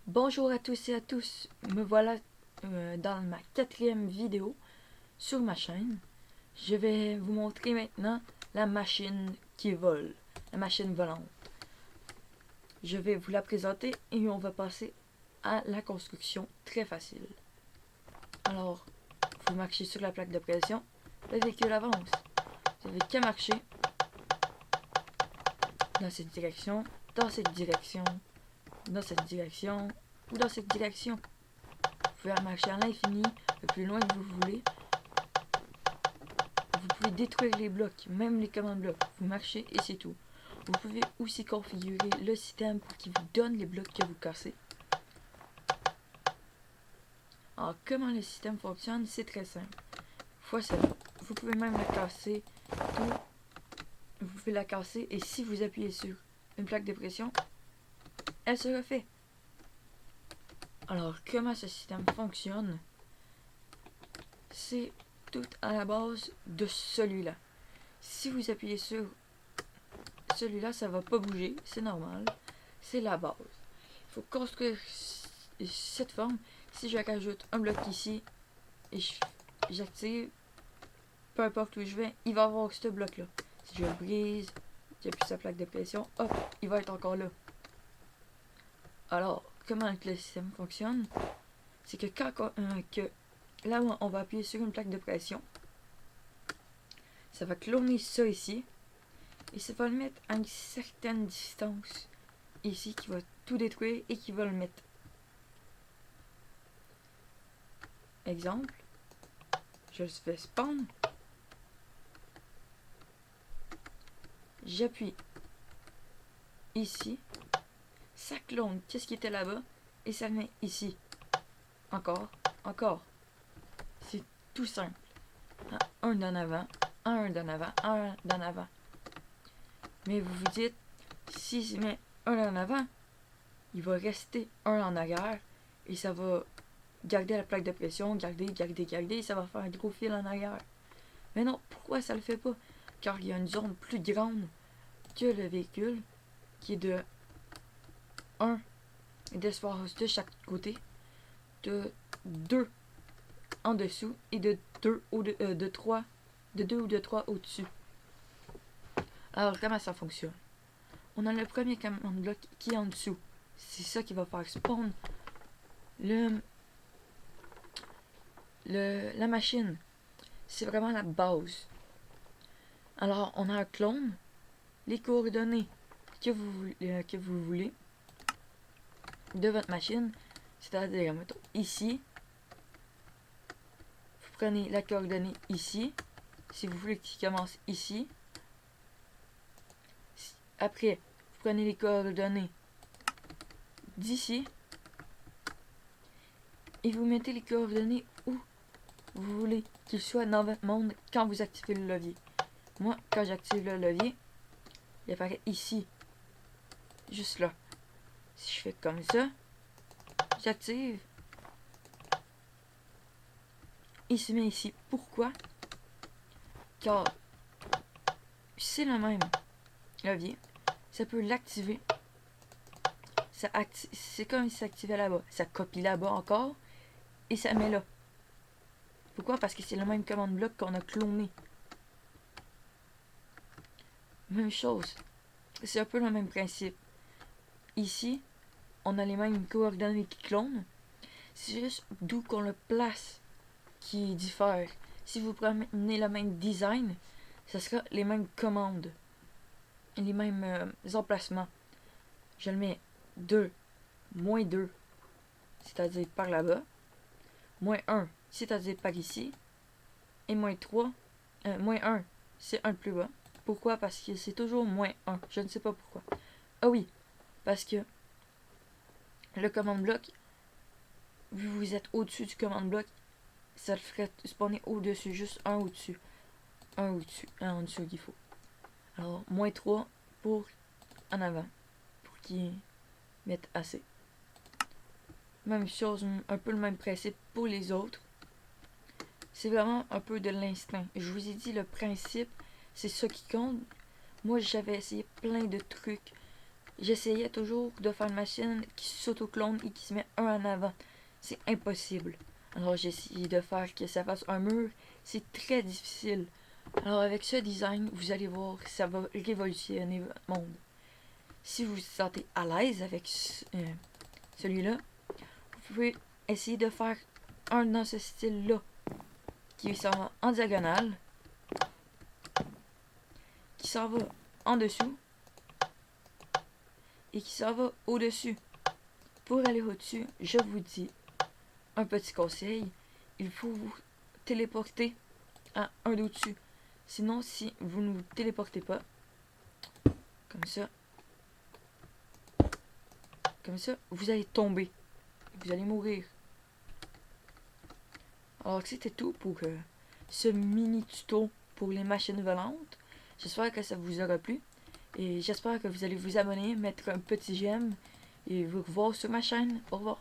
Bonjour à tous et à tous, me voilà dans ma 4e vidéo sur ma chaîne. Je vais vous montrer maintenant la machine qui vole, la machine volante. Je vais vous la présenter et on va passer à la construction très facile. Alors, vous marchez sur la plaque de pression, le véhicule avance. Vous n'avez qu'à marcher dans cette direction, dans cette direction, dans cette direction ou dans cette direction. Vous pouvez marcher à l'infini, le plus loin que vous voulez. Vous pouvez détruire les blocs, même les commandes blocs. Vous marchez et c'est tout. Vous pouvez aussi configurer le système pour qu'il vous donne les blocs que vous cassez. Alors, comment le système fonctionne? C'est très simple. Vous pouvez même la casser. Vous pouvez la casser et si vous appuyez sur une plaque de pression, elle se refait. Alors, comment ce système fonctionne? C'est tout à la base de celui-là. Si vous appuyez sur celui-là, ça va pas bouger, c'est normal. C'est la base. Il faut construire cette forme. Si je rajoute un bloc ici et j'active, peu importe où je vais, il va avoir ce bloc-là. Si je le brise, j'appuie sa plaque de pression, hop, il va être encore là. Alors, comment le système fonctionne? C'est que là où on va appuyer sur une plaque de pression, ça va cloner ça ici et ça va le mettre à une certaine distance ici qui va tout détruire et qui va le mettre. Exemple, je le fais spawn, j'appuie ici, ça clone qu'est-ce qui était là-bas et ça met ici. Encore. C'est tout simple. Un d'en avant, un d'en avant, un d'en avant. Mais vous vous dites, si je mets un en avant, il va rester un en arrière et ça va garder la plaque de pression, garder, et ça va faire un gros fil en arrière. Mais non, pourquoi ça le fait pas? Car il y a une zone plus grande que le véhicule qui est de 1 d'espace de chaque côté, de 2 en dessous et de 2 ou de 3 au-dessus. Alors comment ça fonctionne? On a le premier command bloc qui est en dessous. C'est ça qui va faire spawn la machine. C'est vraiment la base. Alors on a un clone, les coordonnées que vous voulez de votre machine, c'est-à-dire ici, vous prenez la coordonnée ici, si vous voulez qu'il commence ici. Après, vous prenez les coordonnées d'ici et vous mettez les coordonnées où vous voulez qu'il soit dans votre monde quand vous activez le levier. Moi, quand j'active le levier, il apparaît ici, juste là. Si je fais comme ça, j'active, il se met ici. Pourquoi? Car c'est le même levier, ça peut l'activer. C'est comme si ça activait là-bas. Ça copie là-bas encore et ça met là. Pourquoi? Parce que c'est le même command bloc qu'on a cloné. Même chose. C'est un peu le même principe. Ici, on a les mêmes coordonnées qui clonent. C'est juste d'où qu'on le place qui diffère. Si vous prenez le même design, ça sera les mêmes commandes. Les mêmes emplacements. Je le mets 2, moins 2, c'est-à-dire par là-bas. Moins 1, c'est-à-dire par ici. Et moins 3, moins 1, c'est un plus bas. Pourquoi? Parce que c'est toujours moins 1. Je ne sais pas pourquoi. Ah oui, parce que le command bloc, vu que vous êtes au-dessus du command bloc, ça le ferait spawner au-dessus, juste un au-dessus. Un au-dessus, un en dessous qu'il faut. Alors, moins 3 pour en avant. Pour qu'il mette assez. Même chose, un peu le même principe pour les autres. C'est vraiment un peu de l'instinct. Je vous ai dit, le principe, c'est ça qui compte. Moi, j'avais essayé plein de trucs j'essayais toujours de faire une machine qui s'auto-clone et qui se met un en avant. C'est impossible. Alors j'ai essayé de faire que ça fasse un mur. C'est très difficile. Alors avec ce design, vous allez voir que ça va révolutionner votre monde. Si vous vous sentez à l'aise avec celui-là, vous pouvez essayer de faire un dans ce style-là, qui s'en va en diagonale, qui s'en va en dessous, et qui s'en va au-dessus. Pour aller au-dessus, je vous dis un petit conseil, il faut vous téléporter à un d'au-dessus. Sinon, si vous ne vous téléportez pas, comme ça, vous allez tomber. Vous allez mourir. Alors, c'était tout pour ce mini tuto pour les machines volantes. J'espère que ça vous aura plu. Et j'espère que vous allez vous abonner, mettre un petit j'aime et vous revoir sur ma chaîne. Au revoir.